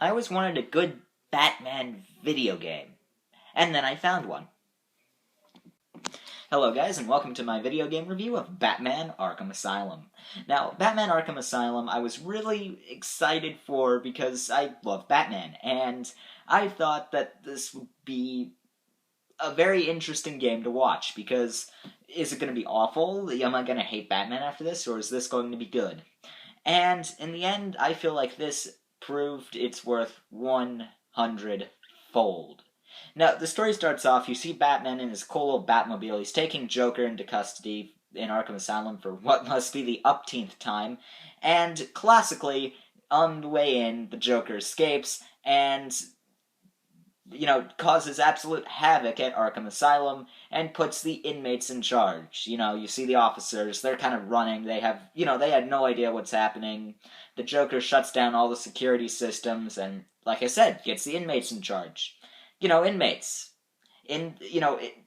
I always wanted a good Batman video game, and then I found one. Hello guys, and welcome to my video game review of Batman Arkham Asylum. Now, Batman Arkham Asylum I was really excited for because I love Batman, and I thought that this would be a very interesting game to watch, because is it going to be awful? Am I going to hate Batman after this, or is this going to be good? And in the end, I feel like this proved its worth 100-fold. Now, the story starts off, you see Batman in his cool little Batmobile. He's taking Joker into custody in Arkham Asylum for what must be the upteenth time. And classically, on the way in, the Joker escapes and causes absolute havoc at Arkham Asylum and puts the inmates in charge. You see the officers, they're kind of running, they had no idea what's happening. The Joker shuts down all the security systems and, like I said, gets the inmates in charge. Inmates.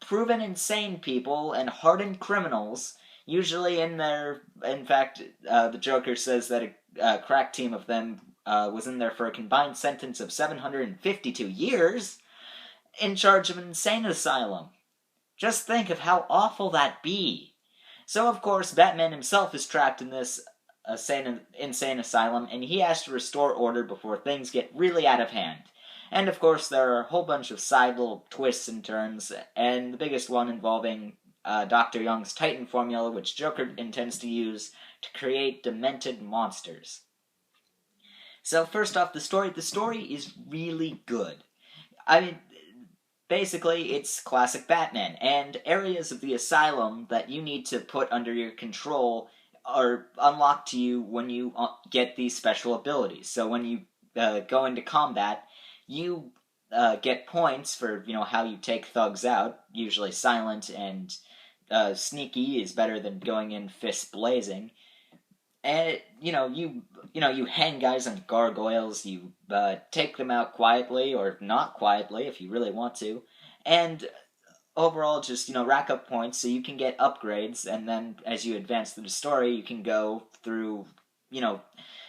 Proven insane people and hardened criminals, usually in fact, the Joker says that a crack team of them was in there for a combined sentence of 752 years, in charge of an insane asylum. Just think of how awful that'd be. So, of course, Batman himself is trapped in this insane asylum, and he has to restore order before things get really out of hand. And, of course, there are a whole bunch of side little twists and turns, and the biggest one involving Dr. Young's Titan formula, which Joker intends to use to create demented monsters. So first off, the story. The story is really good. I mean, basically, it's classic Batman, and areas of the asylum that you need to put under your control are unlocked to you when you get these special abilities. So when you go into combat, you get points for how you take thugs out. Usually silent and sneaky is better than going in fists blazing. And you hang guys on gargoyles. You take them out quietly or not quietly if you really want to, and overall just rack up points so you can get upgrades. And then as you advance through the story, you can go through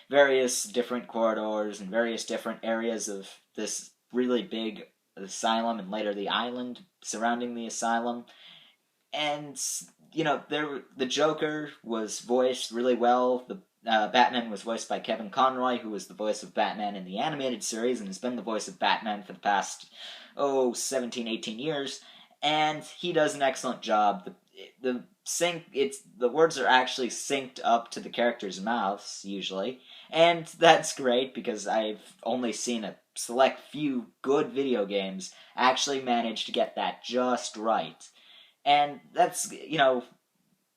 various different corridors and various different areas of this really big asylum, and later the island surrounding the asylum. And the Joker was voiced really well. The Batman was voiced by Kevin Conroy, who was the voice of Batman in the animated series and has been the voice of Batman for the past 17, 18 years. And he does an excellent job. The words are actually synced up to the characters' mouths usually, and that's great because I've only seen a select few good video games actually manage to get that just right. And that's,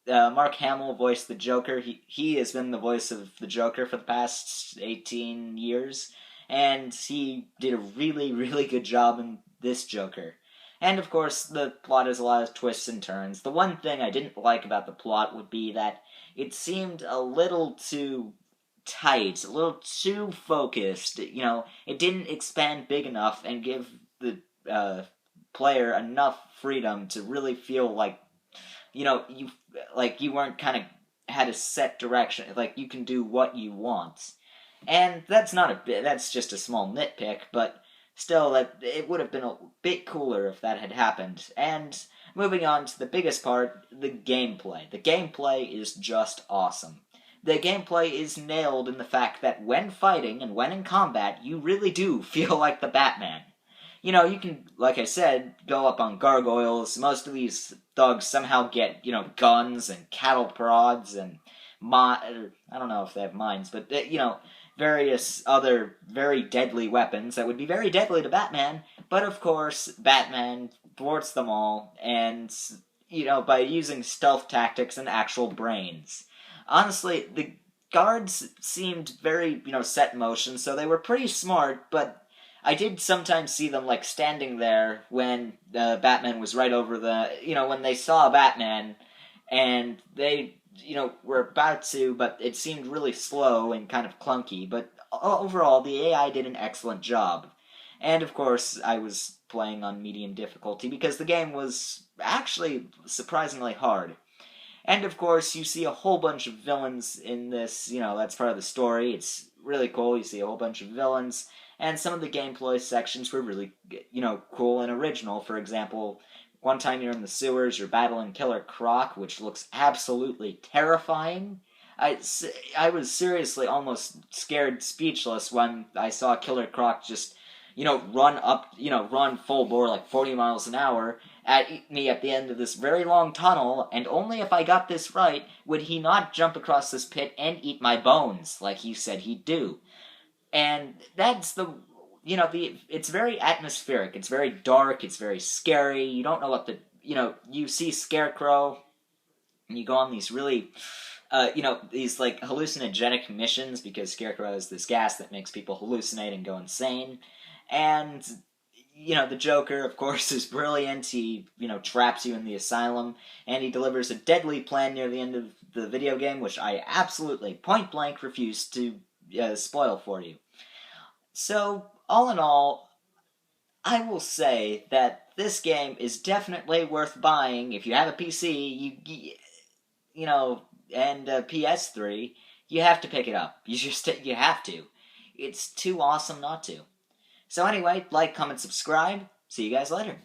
Mark Hamill voiced the Joker. He has been the voice of the Joker for the past 18 years, and he did a really, really good job in this Joker. And, of course, the plot has a lot of twists and turns. The one thing I didn't like about the plot would be that it seemed a little too tight, a little too focused. It didn't expand big enough and give the player enough freedom to really feel like you weren't kind of had a set direction, like you can do what you want. And that's just a small nitpick, but still, that it would have been a bit cooler if that had happened. And moving on to the biggest part, the gameplay. The gameplay is just awesome. The gameplay is nailed in the fact that when fighting and when in combat, you really do feel like the Batman. You can, like I said, go up on gargoyles. Most of these thugs somehow get, guns and cattle prods and I don't know if they have mines, but, various other very deadly weapons that would be very deadly to Batman. But, of course, Batman thwarts them all, and, by using stealth tactics and actual brains. Honestly, the guards seemed very, set in motion, so they were pretty smart, but I did sometimes see them, standing there when Batman was right over when they saw Batman, and they, were about to, but it seemed really slow and kind of clunky. But overall, the AI did an excellent job. And, of course, I was playing on medium difficulty because the game was actually surprisingly hard. And of course, you see a whole bunch of villains in this, that's part of the story. It's really cool. You see a whole bunch of villains, and some of the gameplay sections were really, cool and original. For example, one time you're in the sewers, you're battling Killer Croc, which looks absolutely terrifying. I was seriously almost scared speechless when I saw Killer Croc just, run full bore like 40 miles an hour at me at the end of this very long tunnel, and only if I got this right would he not jump across this pit and eat my bones like he said he'd do. And that's it's very atmospheric, it's very dark, it's very scary, you don't know you see Scarecrow, and you go on these really, these like hallucinogenic missions because Scarecrow is this gas that makes people hallucinate and go insane. And, the Joker, of course, is brilliant. He, traps you in the asylum, and he delivers a deadly plan near the end of the video game, which I absolutely point blank refuse to spoil for you. So, all in all, I will say that this game is definitely worth buying. If you have a PC, and a PS3, you have to pick it up. You have to. It's too awesome not to. So anyway, like, comment, subscribe. See you guys later.